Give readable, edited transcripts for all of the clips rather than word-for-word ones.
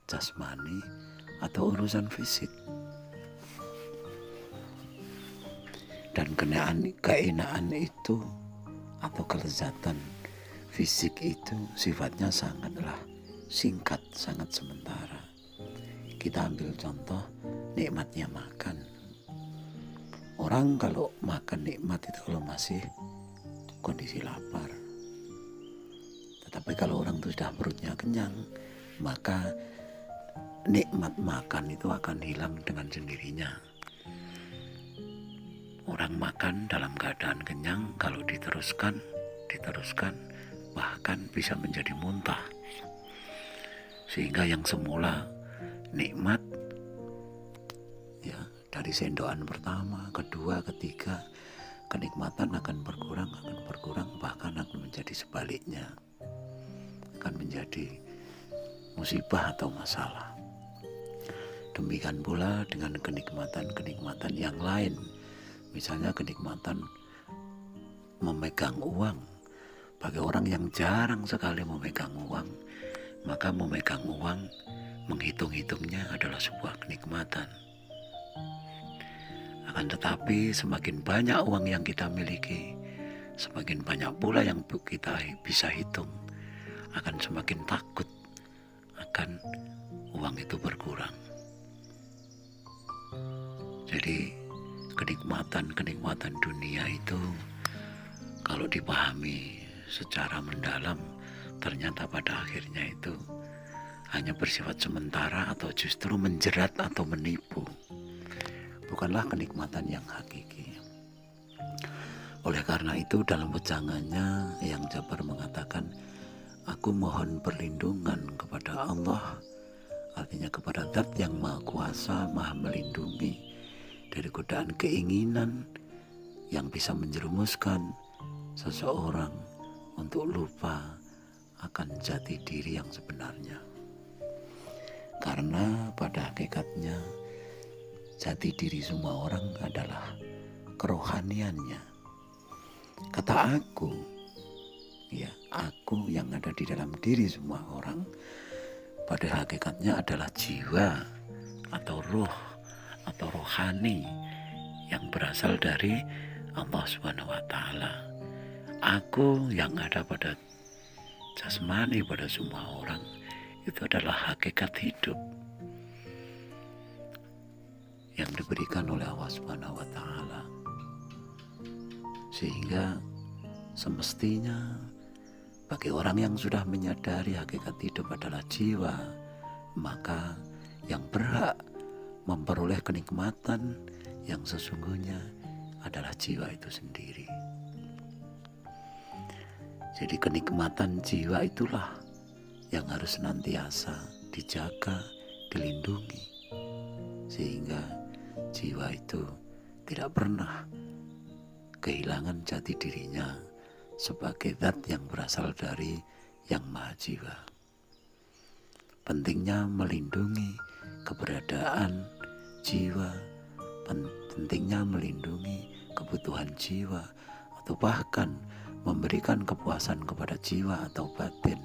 jasmani atau urusan fisik. Dan keenaan itu atau kelezatan fisik itu sifatnya sangatlah singkat, sangat sementara. Kita ambil contoh nikmatnya makan. Orang kalau makan nikmat itu kalau masih kondisi lapar. Tetapi kalau orang itu sudah perutnya kenyang, maka nikmat makan itu akan hilang dengan sendirinya. Orang makan dalam keadaan kenyang, kalau diteruskan, bahkan bisa menjadi muntah. Sehingga yang semula nikmat, ya, dari sendokan pertama, kedua, ketiga, kenikmatan akan berkurang, bahkan akan menjadi sebaliknya. Akan menjadi musibah atau masalah. Demikian pula dengan kenikmatan-kenikmatan yang lain. Misalnya kenikmatan memegang uang. Bagi orang yang jarang sekali memegang uang, maka memegang uang, menghitung-hitungnya adalah sebuah kenikmatan. Akan tetapi semakin banyak uang yang kita miliki, semakin banyak pula yang kita bisa hitung, akan semakin takut akan uang itu berkurang. Jadi kenikmatan dunia itu kalau dipahami secara mendalam, ternyata pada akhirnya itu hanya bersifat sementara atau justru menjerat atau menipu. Bukanlah kenikmatan yang hakiki. Oleh karena itu dalam wejangannya Eyang Jabar mengatakan, aku mohon perlindungan kepada Allah, artinya kepada Zat yang Maha Kuasa, Maha Melindungi dari godaan keinginan yang bisa menjerumuskan seseorang untuk lupa akan jati diri yang sebenarnya. Karena pada hakikatnya jati diri semua orang adalah kerohaniannya. Kata aku, ya, aku yang ada di dalam diri semua orang pada hakikatnya adalah jiwa atau roh atau rohani yang berasal dari Allah Subhanahu wa Ta'ala. Aku yang ada pada jasmani, pada semua orang, itu adalah hakikat hidup yang diberikan oleh Allah Subhanahu wa Ta'ala. Sehingga semestinya bagi orang yang sudah menyadari hakikat hidup adalah jiwa, maka yang berhak memperoleh kenikmatan yang sesungguhnya adalah jiwa itu sendiri. Jadi kenikmatan jiwa itulah yang harus senantiasa dijaga, dilindungi, sehingga jiwa itu tidak pernah kehilangan jati dirinya sebagai zat yang berasal dari Yang Maha Jiwa. Pentingnya melindungi keberadaan jiwa, pentingnya melindungi kebutuhan jiwa, atau bahkan memberikan kepuasan kepada jiwa atau batin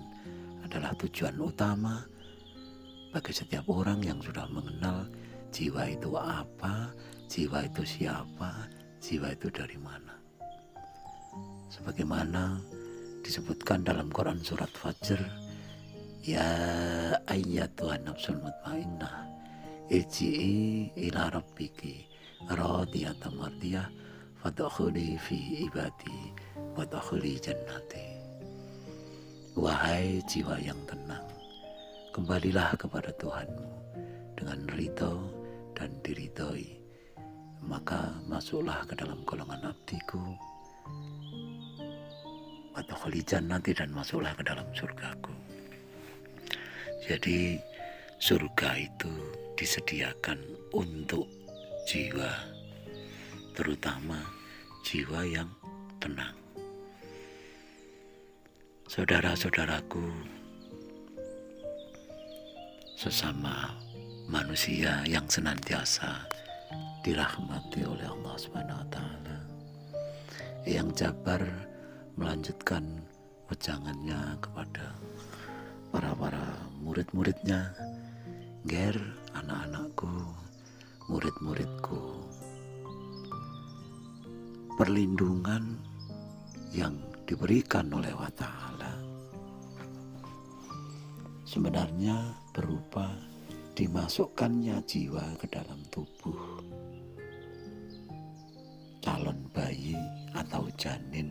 adalah tujuan utama bagi setiap orang yang sudah mengenal jiwa itu apa, jiwa itu siapa, jiwa itu dari mana. Sebagaimana disebutkan dalam Quran surat Fajr, ya ayyatuhan nafsul mutmainnah irji'i ila rabbiki radiyatan mardiyah fadkhuli fi ibadi wadkhuli jannati. Wahai jiwa yang tenang, kembalilah kepada Tuhanmu dengan ridho dan diridhoi, maka masuklah ke dalam golongan abdiku, wadkhuli jannati, dan masuklah ke dalam surgaku. Jadi surga itu disediakan untuk jiwa, terutama jiwa yang tenang. Saudara-saudaraku, sesama manusia yang senantiasa dirahmati oleh Allah Subhanahu wa Ta'ala, Eyang Jabar melanjutkan wejangannya kepada para murid-muridnya Ger, anak-anakku, murid-muridku, perlindungan yang diberikan oleh Allah Ta'ala sebenarnya berupa dimasukkannya jiwa ke dalam tubuh calon bayi atau janin.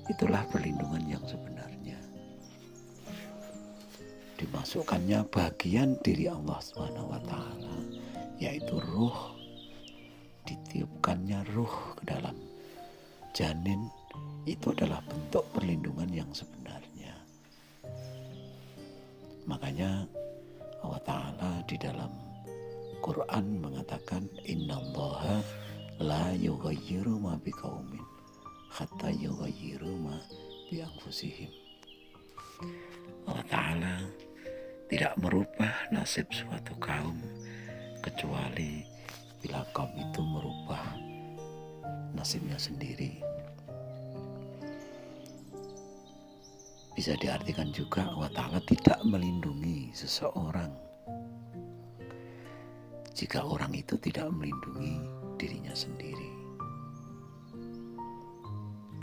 Itulah perlindungan yang sebenarnya. Dimasukkannya bagian diri Allah SWT, yaitu ruh. Ditiupkannya ruh ke dalam janin, itu adalah bentuk perlindungan yang sebenarnya. Makanya Allah Ta'ala di dalam Quran mengatakan, innallaha la yughayyiru ma biqaumin hatta yughayyiru ma bi anfusihim. Allah Ta'ala tidak merubah nasib suatu kaum kecuali bila kaum itu merubah nasibnya sendiri. Bisa diartikan juga Allah Ta'ala tidak melindungi seseorang jika orang itu tidak melindungi dirinya sendiri.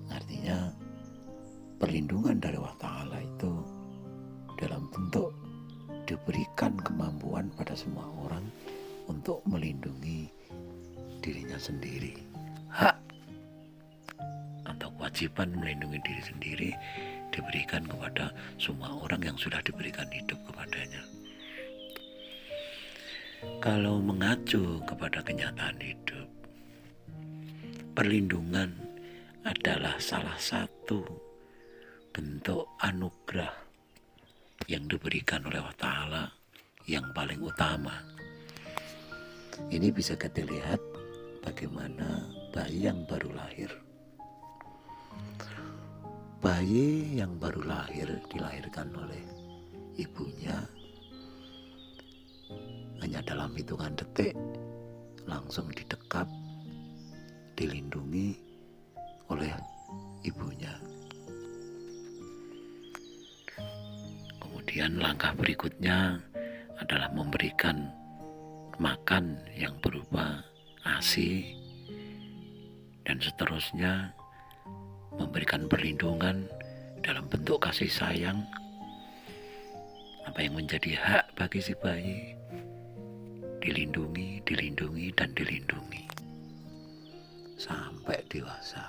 Artinya perlindungan dari Allah Ta'ala itu dalam bentuk diberikan kemampuan pada semua orang untuk melindungi dirinya sendiri. Hak atau kewajiban melindungi diri sendiri diberikan kepada semua orang yang sudah diberikan hidup kepadanya. Kalau mengacu kepada kenyataan hidup, perlindungan adalah salah satu bentuk anugerah yang diberikan oleh Allah Ta'ala yang paling utama. Ini bisa kita lihat bagaimana bayi yang baru lahir. Bayi yang baru lahir dilahirkan oleh ibunya hanya dalam hitungan detik langsung didekap, dilindungi oleh ibunya. Kemudian langkah berikutnya adalah memberikan makan yang berupa ASI dan seterusnya, memberikan perlindungan dalam bentuk kasih sayang, apa yang menjadi hak bagi si bayi, dilindungi, dilindungi, dan dilindungi sampai dewasa.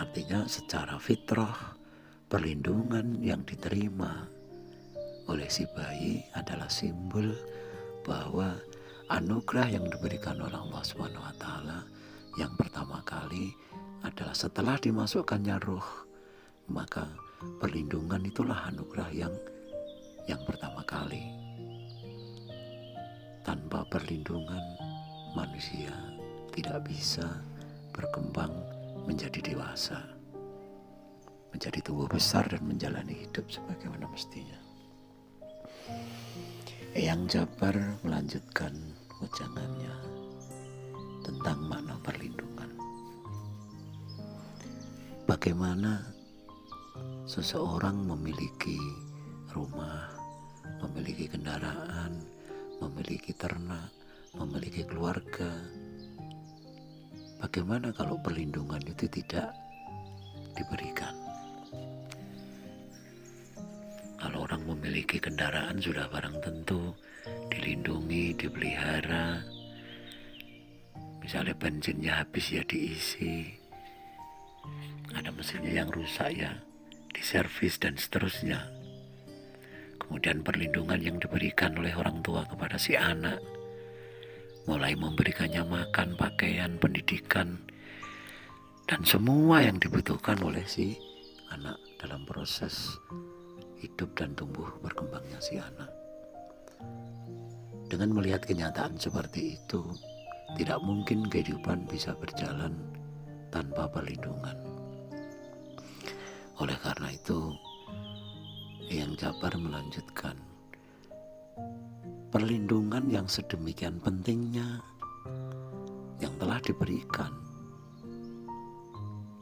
Artinya secara fitrah perlindungan yang diterima oleh si bayi adalah simbol bahwa anugerah yang diberikan oleh Allah SWT yang pertama kali adalah setelah dimasukkannya ruh, maka perlindungan itulah anugerah yang pertama kali. Tanpa perlindungan manusia tidak bisa berkembang menjadi dewasa, menjadi tumbuh besar dan menjalani hidup sebagaimana mestinya. Eyang Jabar melanjutkan wejangannya tentang makna perlindungan. Bagaimana seseorang memiliki rumah, memiliki kendaraan, memiliki ternak, memiliki keluarga. Bagaimana kalau perlindungan itu tidak diberikan? Kalau orang memiliki kendaraan sudah barang tentu dilindungi, dipelihara. Misalnya bensinnya habis ya diisi, ada mesinnya yang rusak ya diservis dan seterusnya. Kemudian perlindungan yang diberikan oleh orang tua kepada si anak, mulai memberikannya makan, pakaian, pendidikan, dan semua yang dibutuhkan oleh si anak dalam proses hidup dan tumbuh berkembangnya si anak. Dengan melihat kenyataan seperti itu, tidak mungkin kehidupan bisa berjalan tanpa perlindungan. Oleh karena itu, Eyang Jabar melanjutkan, perlindungan yang sedemikian pentingnya yang telah diberikan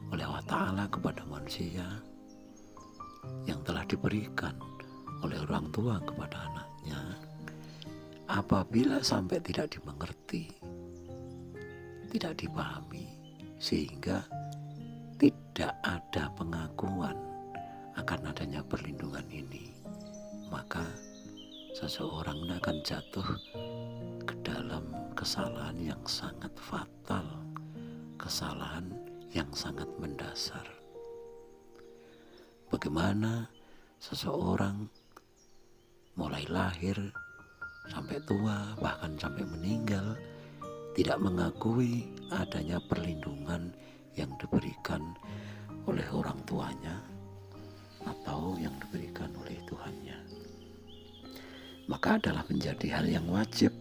oleh Allah Ta'ala kepada manusia, yang telah diberikan oleh orang tua kepada anaknya, apabila sampai tidak dimengerti, tidak dipahami, sehingga tidak ada pengakuan akan adanya perlindungan ini, maka seseorang akan jatuh ke dalam kesalahan yang sangat fatal, kesalahan yang sangat mendasar. Bagaimana seseorang mulai lahir sampai tua, bahkan sampai meninggal, tidak mengakui adanya perlindungan yang diberikan oleh orang tuanya atau yang diberikan oleh Tuhannya. Maka adalah menjadi hal yang wajib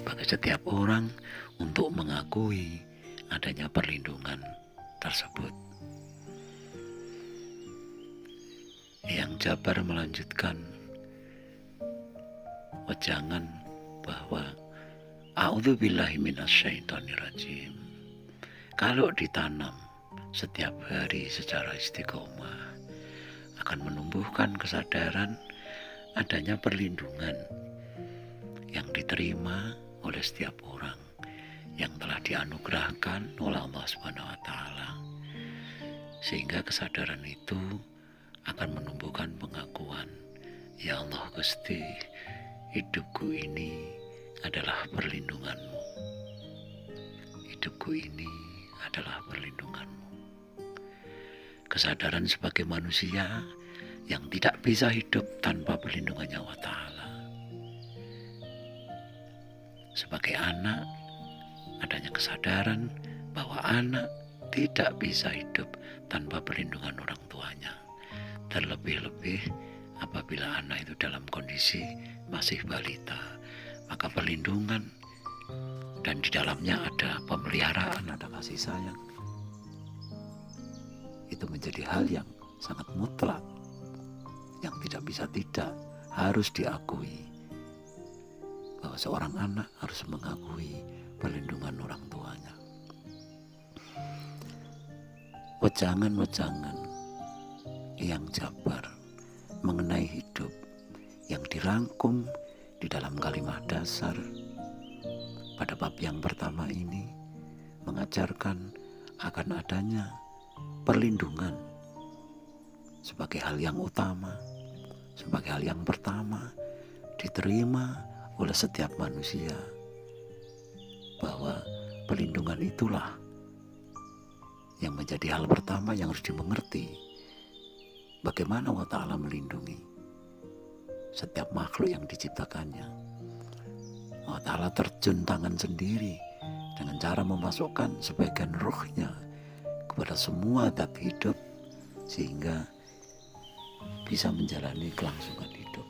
bagi setiap orang untuk mengakui adanya perlindungan tersebut. Yang Jabar melanjutkan wejangan bahwa a'udzubillahi minasyaitonirrajim, kalau ditanam setiap hari secara istiqomah akan menumbuhkan kesadaran adanya perlindungan yang diterima oleh setiap orang yang telah dianugerahkan oleh Allah Subhanahu wa taala, sehingga kesadaran itu akan menumbuhkan pengakuan, ya Allah Gusti, hidupku ini adalah perlindunganmu. Hidupku ini adalah perlindunganmu. Kesadaran sebagai manusia yang tidak bisa hidup tanpa perlindungannya Allah Ta'ala. Sebagai anak, adanya kesadaran bahwa anak tidak bisa hidup tanpa perlindungan orang tuanya. Terlebih-lebih apabila anak itu dalam kondisi masih balita, maka perlindungan dan di dalamnya ada pemeliharaan, ada kasih sayang, itu menjadi hal yang sangat mutlak, yang tidak bisa tidak, harus diakui bahwa seorang anak harus mengakui perlindungan orang tuanya. Wejangan-wejangan yang Jabar mengenai hidup yang dirangkum di dalam kalimat dasar pada bab yang pertama ini mengajarkan akan adanya perlindungan sebagai hal yang utama, sebagai hal yang pertama diterima oleh setiap manusia, bahwa perlindungan itulah yang menjadi hal pertama yang harus dimengerti. Bagaimana Allah Ta'ala melindungi setiap makhluk yang diciptakannya. Allah Ta'ala terjun tangan sendiri dengan cara memasukkan sebagian ruhnya kepada semua zat hidup, sehingga bisa menjalani kelangsungan hidup.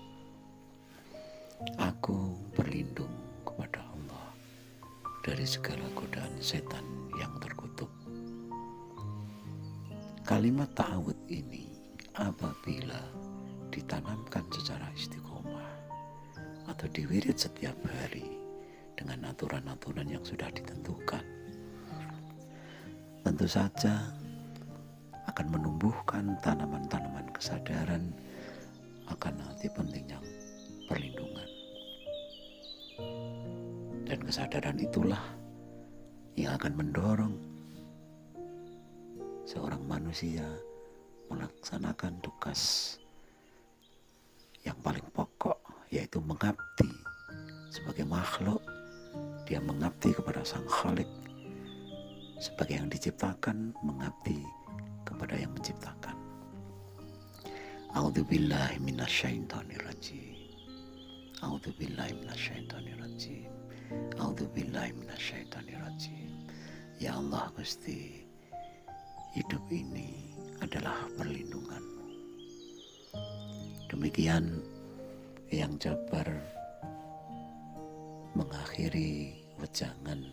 Aku berlindung kepada Allah dari segala godaan setan yang terkutuk. Kalimat ta'awud ini apabila ditanamkan secara istiqomah atau diwirid setiap hari dengan aturan-aturan yang sudah ditentukan, tentu saja akan menumbuhkan tanaman-tanaman kesadaran akan arti pentingnya perlindungan. Dan kesadaran itulah yang akan mendorong seorang manusia melaksanakan tugas yang paling pokok, yaitu mengabdi sebagai makhluk. Dia mengabdi kepada Sang Khalik, sebagai yang diciptakan mengabdi kepada yang menciptakan. A'udzubillahi minasyaitonirrajim. A'udzubillahi minasyaitonirrajim. A'udzubillahi minasyaitonirrajim. Ya Allah Gusti, hidup ini adalah perlindungan-Mu. Demikian yang Jabar mengakhiri wejangan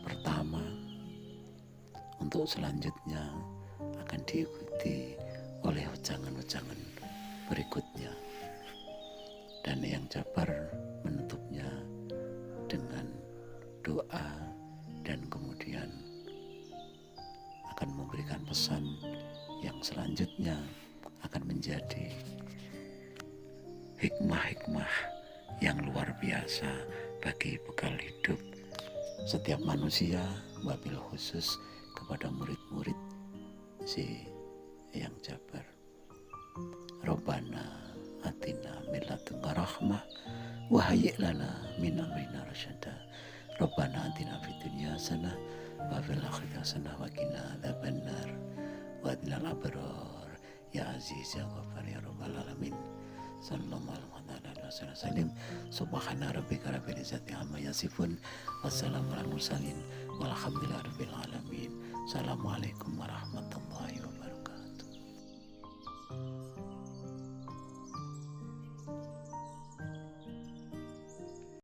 pertama. Untuk selanjutnya akan diikuti oleh wejangan-wejangan berikutnya. Dan yang Jabar menutupnya dengan doa dan kemudian akan memberikan pesan yang selanjutnya akan menjadi hikmah-hikmah yang luar biasa bagi bekal hidup setiap manusia, wabil khusus kepada murid-murid si yang Jabar. Rabbana atina min ladunka rahmah wa hayyi' lana min amrina rasyada. Rabbana atina fid dunya hasanah wa fil akhirati hasanah wa qina adzabannar wa adnal abrar ya aziz ya ghafar ya rabbal alamin. Sallallahu alaihi wasallam. Subhana rabbika rabbil izzati amma yasifun. Wassalamu alal mursalin walhamdulillahi rabbil alamin. Assalamualaikum warahmatullahi